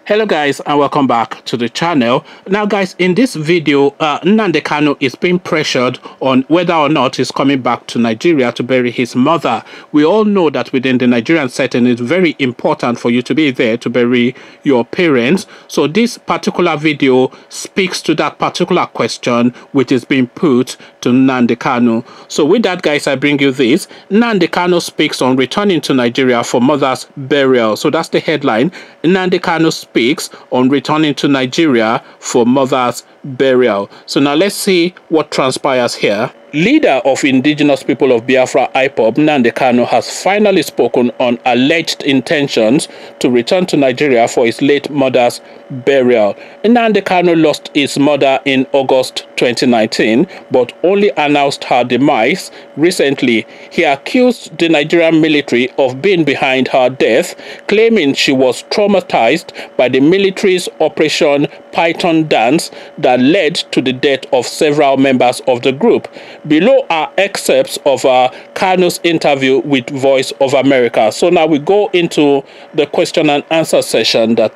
Hello guys, and welcome back to the channel. Now guys, in this video, Nnamdi Kanu is being pressured on whether or not he's coming back to Nigeria to bury his mother. We all know that within the Nigerian setting, it's very important for you to be there to bury your parents. So this particular video speaks to that particular question which is being put to Nnamdi Kanu. So with that guys, I bring you this. Nnamdi Kanu speaks on returning to Nigeria for mother's burial. So that's the headline. Nnamdi Kanu speaks on returning to Nigeria for mother's burial. So now let's see what transpires here. Leader of indigenous people of Biafra IPOB, Nnamdi Kanu, has finally spoken on alleged intentions to return to Nigeria for his late mother's burial. Nnamdi Kanu lost his mother in August 2019, but only announced her demise recently. He accused the Nigerian military of being behind her death, claiming she was traumatized by the military's Operation Python dance that led to the death of several members of the group. Below are excerpts of Kanu's interview with Voice of America. So now we go into the question and answer session that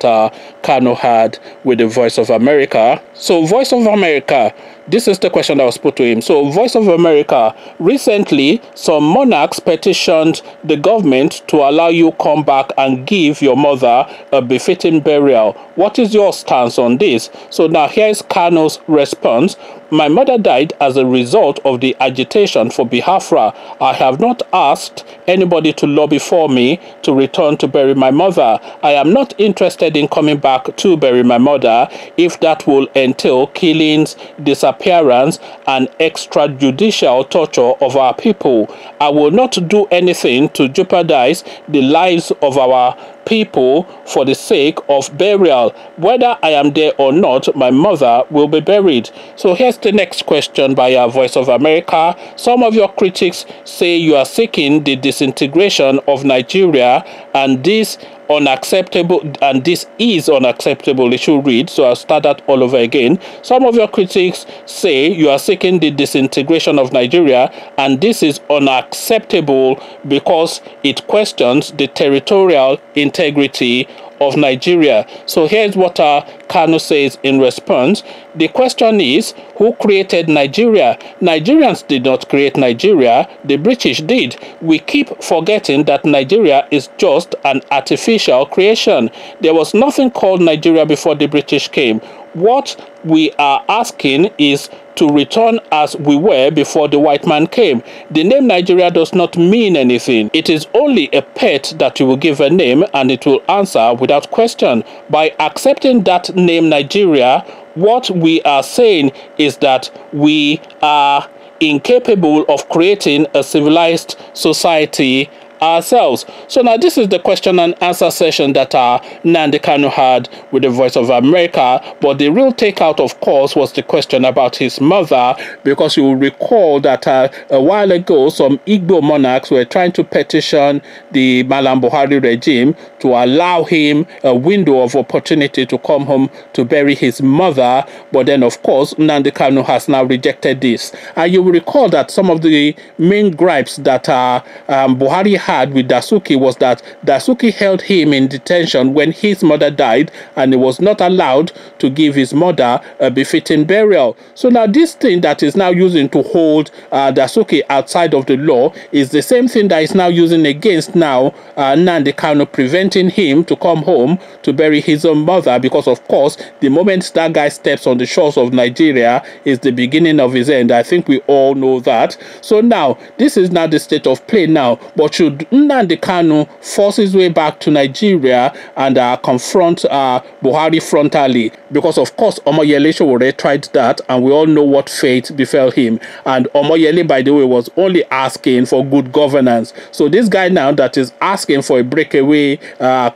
Kanu had with the Voice of America. So Voice of America, this is the question that was put to him. So Voice of America, recently some monarchs petitioned the government to allow you come back and give your mother a befitting burial. What is your stance on this? So now here's Kanu's response. My mother died as a result of the agitation for Biafra. I have not asked anybody to lobby for me to return to bury my mother. I am not interested in coming back to bury my mother if that will entail killings, disappearance, and extrajudicial torture of our people. I will not do anything to jeopardize the lives of our people for the sake of burial. Whether I am there or not, my mother will be buried. So here's the next question by our Voice of America. Some of your critics say you are seeking the disintegration of Nigeria, and this unacceptable, and this is unacceptable. It should read. So I'll start that all over again. Some of your critics say you are seeking the disintegration of Nigeria, and this is unacceptable because it questions the territorial integrity of Nigeria. So here's what Kanu says in response. The question is, who created Nigeria? Nigerians did not create Nigeria. The British did. We keep forgetting that Nigeria is just an artificial creation. There was nothing called Nigeria before the British came. What we are asking is to return as we were before the white man came. The name Nigeria does not mean anything. It is only a pet that you will give a name and it will answer without question. By accepting that name Nigeria, what we are saying is that we are incapable of creating a civilized society ourselves. So now this is the question and answer session that Nnamdi Kanu had with the Voice of America, but the real takeout, of course, was the question about his mother, because you will recall that a while ago some Igbo monarchs were trying to petition the Malam Buhari regime to allow him a window of opportunity to come home to bury his mother, but then of course Nnamdi Kanu has now rejected this. And you will recall that some of the main gripes that Buhari had with Dasuki was that Dasuki held him in detention when his mother died, and he was not allowed to give his mother a befitting burial. So now this thing that is now using to hold Dasuki outside of the law is the same thing that is now using against now Nnamdi Kanu, preventing him to come home to bury his own mother, because of course the moment that guy steps on the shores of Nigeria is the beginning of his end. I think we all know that. So now this is now the state of play now. But should Nnamdi Kanu force his way back to Nigeria and confront Buhari frontally? Because of course Omoyele Sowore tried that, and we all know what fate befell him. And Omoyele, by the way, was only asking for good governance. So this guy now that is asking for a breakaway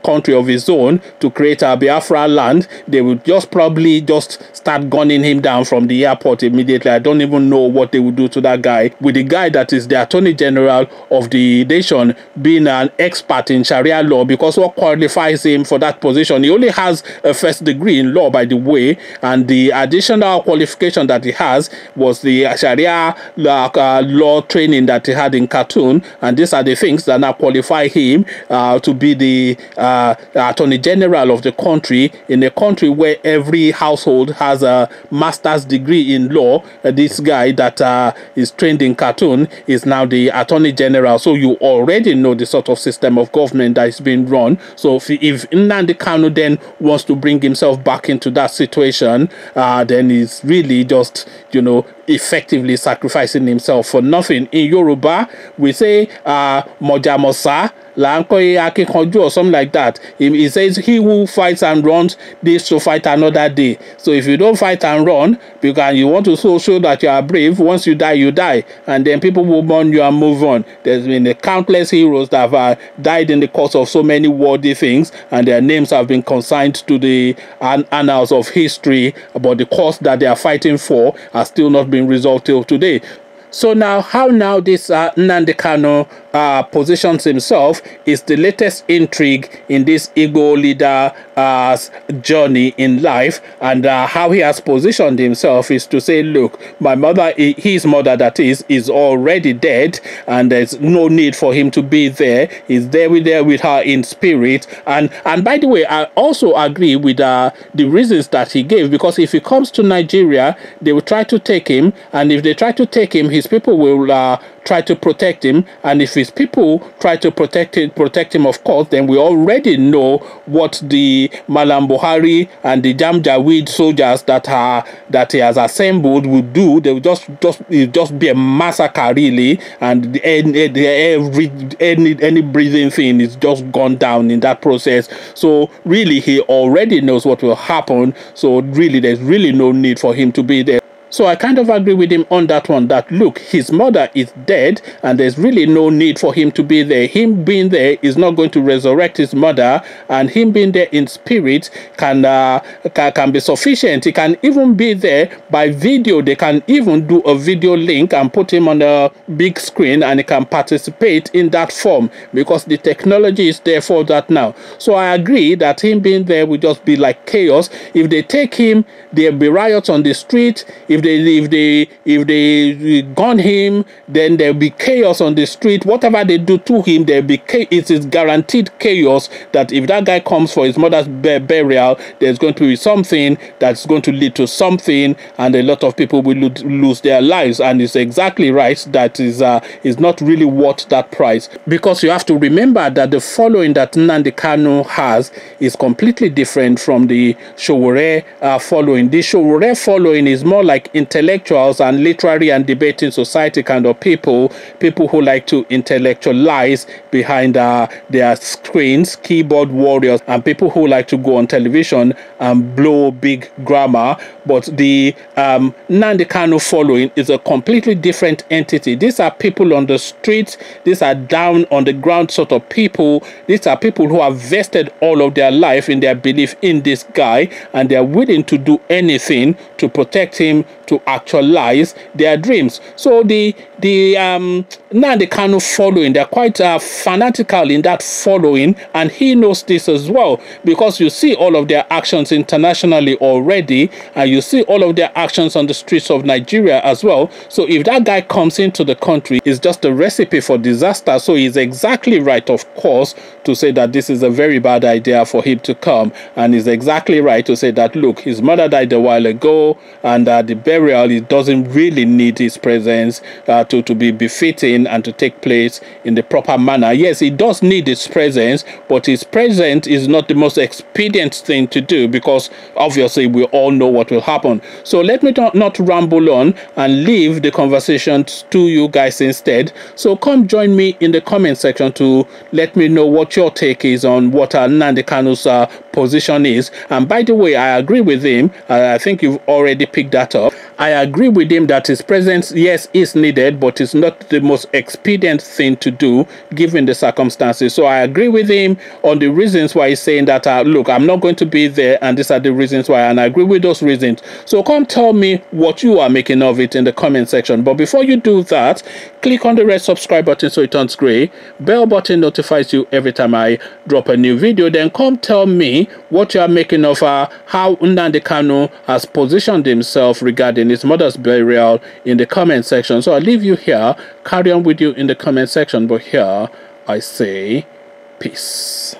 country of his own to create a Biafra land, they would just probably just start gunning him down from the airport immediately. I don't even know what they would do to that guy, with the guy that is the Attorney General of the nation being an expert in Sharia law, because what qualifies him for that position? He only has a first degree in law, by the way, and the additional qualification that he has was the Sharia law training that he had in Khartoum, and these are the things that now qualify him to be the the Attorney General of the country, in a country where every household has a master's degree in law. This guy that is trained in cartoon is now the Attorney General. So you already know the sort of system of government that is being run. So if Nnamdi Kanu then wants to bring himself back into that situation, then he's really just, you know, effectively sacrificing himself for nothing. In Yoruba, we say Mojamosa or something like that. He says, he who fights and runs lives to fight another day. So if you don't fight and run because you want to show that you are brave, once you die, you die, and then people will mourn you and move on. There's been countless heroes that have died in the course of so many worldly things, and their names have been consigned to the annals of history, but the cause that they are fighting for has still not been resolved till today. So now, how now this Nnamdi Kanu positions himself is the latest intrigue in this Igbo leader journey in life, and how he has positioned himself is to say, look, my mother, his mother that is already dead, and there's no need for him to be there. He's there with her in spirit. And by the way, I also agree with the reasons that he gave, because if he comes to Nigeria, they will try to take him, and if they try to take him, his people will try to protect him, and if his people try to protect him, of course, then we already know what the Malam Buhari and the Janjaweed soldiers that he has assembled will do. They will just be a massacre, really, and any breathing thing is just gone down in that process. So really, he already knows what will happen. So really, there's really no need for him to be there. So I kind of agree with him on that one, that look, his mother is dead and there's really no need for him to be there. Him being there is not going to resurrect his mother, and him being there in spirit can be sufficient. He can even be there by video. They can even do a video link and put him on a big screen, and he can participate in that form because the technology is there for that now. So I agree that him being there will just be like chaos. If they take him, there'll be riots on the street. If they gun him, then there'll be chaos on the street. Whatever they do to him, there'll be it is guaranteed chaos. That if that guy comes for his mother's burial, there's going to be something that's going to lead to something, and a lot of people will lose their lives. And it's exactly right that is not really worth that price, because you have to remember that the following that Nnamdi Kanu has is completely different from the Sowore following. The Sowore following is more like intellectuals and literary and debating society kind of people who like to intellectualize behind their screens, keyboard warriors, and people who like to go on television and blow big grammar. But the Nnamdi Kanu following is a completely different entity. These are people on the streets. These are down on the ground sort of people. These are people who have vested all of their life in their belief in this guy, and they are willing to do anything to protect him, to actualize their dreams. So the Nnamdi Kanu following, they're quite fanatical in that following, and he knows this as well, because you see all of their actions internationally already, and you see all of their actions on the streets of Nigeria as well. So if that guy comes into the country, it's just a recipe for disaster. So he's exactly right, of course, to say that this is a very bad idea for him to come, and he's exactly right to say that, look, his mother died a while ago, and the burial, it doesn't really need his presence to be befitting and to take place in the proper manner. Yes, it does need his presence, but his presence is not the most expedient thing to do, because obviously we all know what will happen. So let me not ramble on and leave the conversation to you guys instead. So come join me in the comment section to let me know what your take is on what Nnamdi Kanu's position is. And by the way, I agree with him. I think you've already picked that up. I agree with him that his presence, yes, is needed, but it's not the most expedient thing to do given the circumstances. So I agree with him on the reasons why he's saying that, look, I'm not going to be there, and these are the reasons why, and I agree with those reasons. So come tell me what you are making of it in the comment section. But before you do that, click on the red subscribe button so it turns gray. Bell button notifies you every time I drop a new video. Then come tell me what you are making of how Nnamdi Kanu has positioned himself regarding his mother's burial in the comment section. So I'll leave you here. Carry on with you in the comment section. But here I say peace.